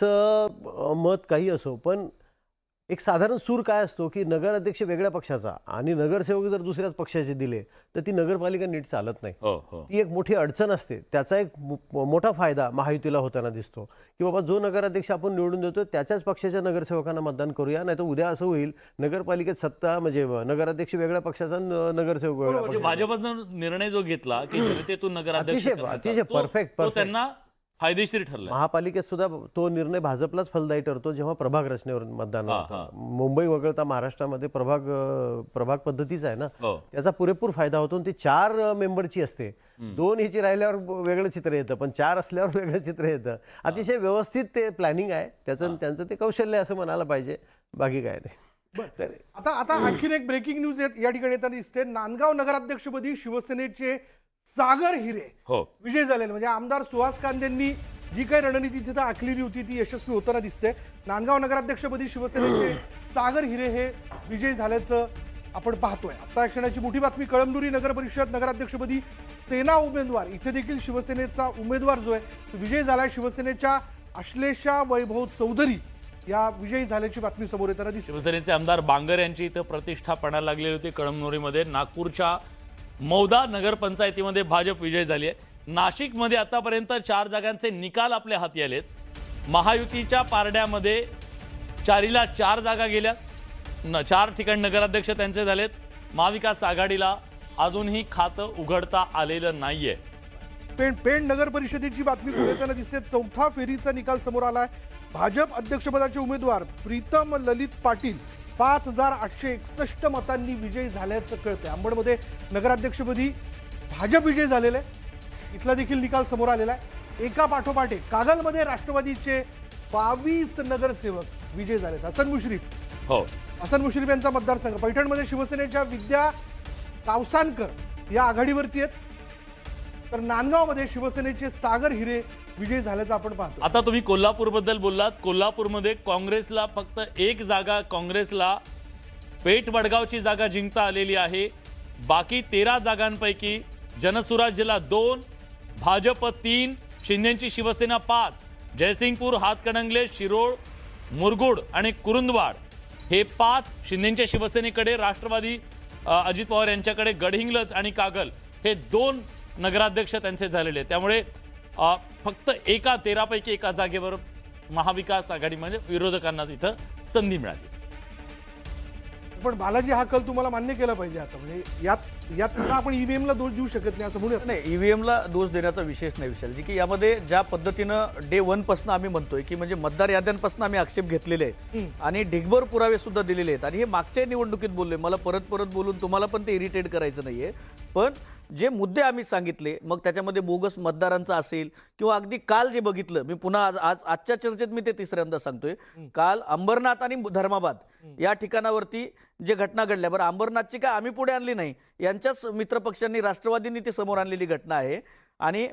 मत काही असो, पण एक साधारण सूर काय असतो, की नगराध्यक्ष वेगळ्या पक्षाचा आणि नगरसेवक जर दुसऱ्याच पक्षाचे दिले, तर ती नगरपालिका नीट चालत नाही. हो हो ती एक मोठी अडचण असते. त्याचा एक मोठा फायदा महायुतीला होताना दिसतो, की बाबा जो नगराध्यक्ष आपण निवडून देतो त्याच्याच पक्षाच्या नगरसेवकांना मतदान करूया, नाहीतर उद्या असं होईल नगरपालिकेत सत्ता म्हणजे नगराध्यक्ष वेगळ्या पक्षाचा नगरसेवक वेगळ्या म्हणजे पक्षाचा. भाजपनं निर्णय जो घेतला की जनतेतून नगराध्यक्ष अतिशय करण्याचा, अतिशय तो परफेक्ट तो त्यांना फायदेशीर ठरला. महापालिकेत सुद्धा तो निर्णय भाजपलाच फलदायी ठरतो जेव्हा प्रभाग रचनेवर मतदान हा, होतं. मुंबई वगळता महाराष्ट्रामध्ये प्रभाग पद्धतीच आहे ना, हो त्याचा पुरेपूर फायदा होतो. आणि ती 4 मेंबरची असते. 2 ह्याची राहिल्यावर वेगळं चित्र येतं, पण 4 असल्यावर वेगळं चित्र येतं. अतिशय व्यवस्थित ते प्लॅनिंग आहे त्यांचं ते कौशल्य असं म्हणायला पाहिजे, बाकी काय नाही. तर आता आणखीन एक ब्रेकिंग न्यूज या ठिकाणी येताना दिसते. नांदगाव नगराध्यक्षपदी शिवसेनेचे सागर हिरे हो विजय झालेले. म्हणजे आमदार सुहास कांदेंनी जी काही रणनीती तिथं आखलेली होती ती यशस्वी होताना दिसते. नांदगाव नगराध्यक्षपदी शिवसेनेचे सागर हिरे हे विजय झाल्याचं आपण पाहतोय. आता क्षणाची मोठी बातमी. कळमनुरी नगर परिषद नगराध्यक्षपदी सेना उमेदवार, इथे देखील शिवसेनेचा उमेदवार जो आहे तो विजय झालाय. शिवसेनेच्या अश्लेषा वैभव चौधरी या विजयी झाल्याची बातमी समोर येताना दिसते. शिवसेनेचे आमदार बांगर यांची इथं प्रतिष्ठा पणाला लागलेली होती. कळमनुरीमध्ये नागपूरच्या मौदा नगरपंचायतीमध्ये भाजप विजय झाली आहे. नाशिकमध्ये आतापर्यंत 4 जागांचे निकाल आपल्या हाती आलेत. महायुतीच्या पारड्यामध्ये 4ला 4 जागा गेल्या. 4 ठिकाणी नगराध्यक्ष त्यांचे झालेत. महाविकास आघाडीला अजूनही खातं उघडता आलेलं नाहीये. पेण नगर परिषदेची बातमी पुढे येताना दिसते. 4थ्या फेरीचा निकाल समोर आलाय. भाजप अध्यक्षपदाचे उमेदवार प्रीतम ललित पाटील 5861 मतांनी विजयी झाल्याचं कळतंय. अंबडमध्ये नगराध्यक्षपदी भाजप विजय झालेले. इथला देखील निकाल समोर आलेला आहे. एका पाठोपाठ एक कागलमध्ये राष्ट्रवादीचे 22 नगरसेवक विजय झालेत. हसन मुश्रीफ यांचा मतदारसंघ. पैठणमध्ये शिवसेनेच्या विद्या कावसानकर या आघाडीवरती आहेत. तर नांदगावमध्ये शिवसेनेचे सागर हिरे विजय झाल्याचं आपण पाहतो. आता तुम्ही कोल्हापूरबद्दल बोललात. कोल्हापूरमध्ये काँग्रेसला फक्त 1 जागा, काँग्रेसला पेठ वडगावची जागा जिंकता आलेली आहे. बाकी 13 जागांपैकी जनसुराज्यला 2, भाजप 3, शिंदेची शिवसेना 5, जयसिंगपूर, हातकणंगले, शिरोळ, मुरगुड आणि कुरुंदवाड हे 5 शिंदेच्या शिवसेनेकडे, राष्ट्रवादी अजित पवार यांच्याकडे गडहिंग्लज आणि कागल हे 2 नगराध्यक्ष त्यांचे झालेले. त्यामुळे फक्त 13 पैकी 1 जागेवर महाविकास आघाडी म्हणजे विरोधकांना तिथं संधी मिळाली. पण बालाजी हा कल तुम्हाला मान्य केला पाहिजे. आता म्हणजे यात आपण ईव्हीएमला दोष देऊ शकत नाही असं म्हणूया. नाही, ईव्हीएमला दोष देण्याचा विशेष नाही विशालजी, की यामध्ये ज्या पद्धतीनं डे 1 पासून आम्ही म्हणतोय की म्हणजे मतदार याद्यांपासून आम्ही आक्षेप घेतलेले आहेत आणि ढिगभर पुरावे सुद्धा दिलेले आहेत. आणि हे मागच्या निवडणुकीत बोलले, मला परत बोलून तुम्हाला पण ते इरिटेट करायचं नाहीये. पण जे मुद्दे आम्ही सांगितले, मग त्याच्यामध्ये बोगस मतदारांचा असेल किंवा अगदी काल जे बघितलं, मी पुन्हा आजच्या चर्चेत मी ते तिसऱ्यांदा सांगतोय. काल अंबरनाथ आणि धर्माबाद या ठिकाणावरती जे घटना घडल्या, बरं अंबरनाथची काय आम्ही पुढे आणली नाही, यांच्याच मित्रपक्षांनी राष्ट्रवादींनी ते समोर आणलेली घटना आहे. आणि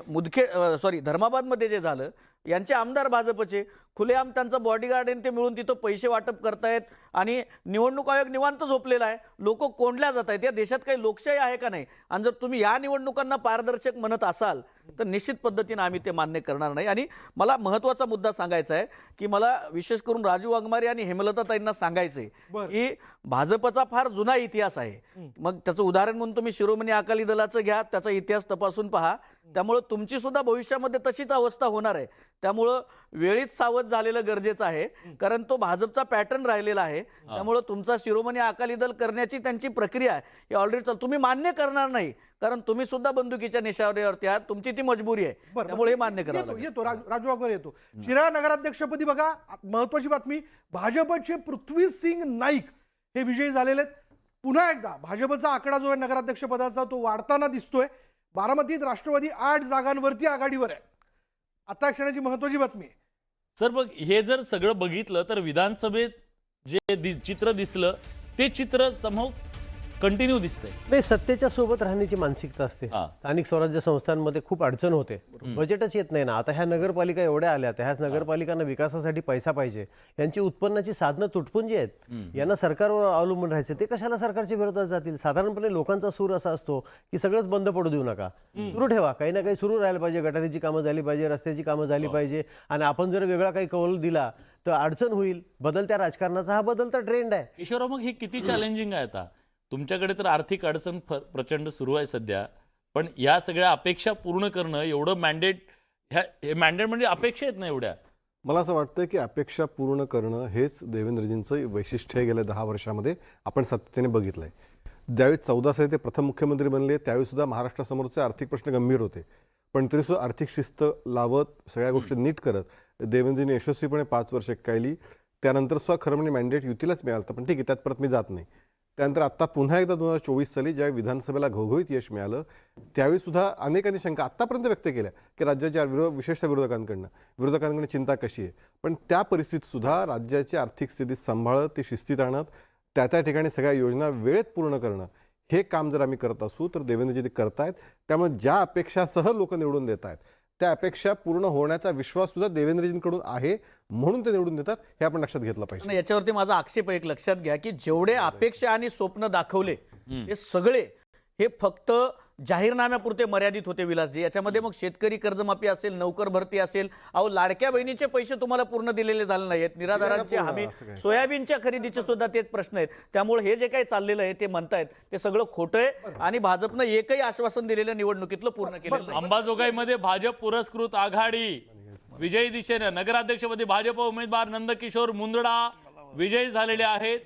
धर्माबादमध्ये जे झालं, यांचे आमदार भाजपचे खुलेआम त्यांचा बॉडीगार्ड आणि ते मिळून तिथं पैसे वाटप करतायत आणि निवडणूक आयोग निवांत झोपलेला आहे. लोक कोंडल्या जात आहेत. या देशात काही लोकशाही आहे का नाही? आणि जर तुम्ही या निवडणुकांना पारदर्शक म्हणत असाल तर निश्चित पद्धतीने आम्ही ते मान्य करणार नाही. आणि मला महत्त्वाचा मुद्दा सांगायचा आहे की मला विशेष करून राजू वाघमारे आणि हेमलताताईंना सांगायचंय की भाजपचा फार जुना इतिहास आहे. मग त्याचं उदाहरण म्हणून तुम्ही शिरोमणी अकाली दलाचं घ्या, त्याचा इतिहास तपासून पहा. त्यामुळे तुमची सुद्धा भविष्यामध्ये तशीच अवस्था होणार आहे. त्यामुळं वेळीच सावध झालेलं गरजेचं आहे, कारण तो भाजपचा पॅटर्न राहिलेला आहे. त्यामुळे तुमचा शिरोमणी अकाली दल करण्याची त्यांची प्रक्रिया आहे ही ऑलरेडी तुम्ही मान्य करणार नाही, कारण तुम्ही सुद्धा बंदुकीच्या निशावरीवरती आहात. तुमची ती मजबुरी आहे. त्यामुळे हे मान्य करावं लागेल. येतो राजू वाघमारे येतो. शिराळा नगराध्यक्षपदी बघा महत्वाची बातमी. भाजपचे पृथ्वीसिंग नाईक हे विजयी झालेले आहेत. पुन्हा एकदा भाजपचा आकडा जो आहे नगराध्यक्ष पदाचा तो वाढताना दिसतोय. बारामतीत राष्ट्रवादी 8 जागांवरती आघाडीवर आहे. आता क्षणाची महत्वाची बातमी. सर बघ, हे जर सगळं बघितलं तर विधानसभेत जे चित्र दिसलं ते चित्र समोर कंटिन्यू दिसतंय. नाही, सत्तेच्या सोबत राहण्याची मानसिकता असते. हा. स्थानिक स्वराज्य संस्थांमध्ये खूप अडचण होते, बजेटच येत नाही ना. आता ह्या नगरपालिका एवढ्या आल्या, ह्या नगरपालिकांना विकासासाठी पैसा पाहिजे, यांची उत्पन्नाची साधनं तुटपुंजी आहेत, यांना सरकारवर अवलंबून राहायचं. ते कशाला सरकारच्या विरोधात जातील? साधारणपणे लोकांचा सूर असा असतो की सगळंच बंद पडू देऊ नका, सुरू ठेवा, काही ना काही सुरू राहायला पाहिजे. गटारीची कामं झाली पाहिजे, रस्त्याची कामं झाली पाहिजे. आणि आपण जर वेगळा काही कौल दिला तर अडचण होईल. बदलत्या राजकारणाचा हा बदलता ट्रेंड आहे. किशोरराव, मग हे किती चॅलेंजिंग आहे? आता तुमच्याकडे तर आर्थिक अडचण प्रचंड सुरू आहे सध्या, पण या सगळ्या अपेक्षा पूर्ण करणं, एवढं मॅन्डेट, हे मॅन्डेट म्हणजे अपेक्षा आहेत ना एवढ्या. मला असं वाटतं की अपेक्षा पूर्ण करणं हेच देवेंद्रजींचं वैशिष्ट्य आहे. गेल्या 10 वर्षामध्ये आपण सातत्याने बघितलंय. ज्यावेळी 14 साली ते प्रथम मुख्यमंत्री बनले त्यावेळी सुद्धा महाराष्ट्रासमोरचे आर्थिक प्रश्न गंभीर होते, पण तरीसुद्धा आर्थिक शिस्त लावत सगळ्या गोष्टी नीट करत देवेंद्रजींनी यशस्वीपणे 5 वर्ष कायली. त्यानंतर सुद्धा खरं म्हणजे मॅन्डेट युतीलाच मिळालं, पण ठीक आहे, त्यात परत मी जात नाही. त्यानंतर आता पुन्हा एकदा 2024 साली ज्यावेळी विधानसभेला घवघवीत यश मिळालं त्यावेळी सुद्धा अनेकांनी शंका आत्तापर्यंत व्यक्त केल्या की राज्याच्या विशेषतः विरोधकांकडे चिंता कशी आहे. पण त्या परिस्थितीत सुद्धा राज्याची आर्थिक स्थिती सांभाळत, ती शिस्तीत आणत, त्या ठिकाणी सगळ्या योजना वेळेत पूर्ण करणं, हे काम जर आम्ही करत असू तर देवेंद्रजी ते करतायत. त्यामुळे ज्या अपेक्षासह लोक निवडून देत आहेत त्या अपेक्षा पूर्ण होण्याचा विश्वास सुद्धा देवेंद्रजींकडून आहे, म्हणून ते निवडून देतात, हे आपण लक्षात घेतलं पाहिजे. आणि याच्यावरती माझा आक्षेप एक लक्षात घ्या की जेवढे अपेक्षा आणि स्वप्न दाखवले हे सगळे हे फक्त जाहीरनाम्यापुरते मर्यादित होते विलासजी. याच्यामध्ये मग शेतकरी कर्जमाफी असेल, नोकर भरती असेल, अहो लाडक्या बहिणीचे पैसे तुम्हाला पूर्ण दिलेले झाले नाहीत, निराधारांची हमी, सोयाबीनच्या खरेदीचे सुद्धा तेच प्रश्न आहेत. त्यामुळे हे जे काही चाललेलं आहे ते म्हणतायत ते सगळं खोटं आहे आणि भाजपनं एकही आश्वासन दिलेल्या निवडणुकीतलं पूर्ण केलेलं नाही. अंबाजोगाईमध्ये भाजप पुरस्कृत आघाडी विजयी दिशेनं नगराध्यक्षपदी भाजप उमेदवार नंदकिशोर मुंदडा विजयी झालेले आहेत.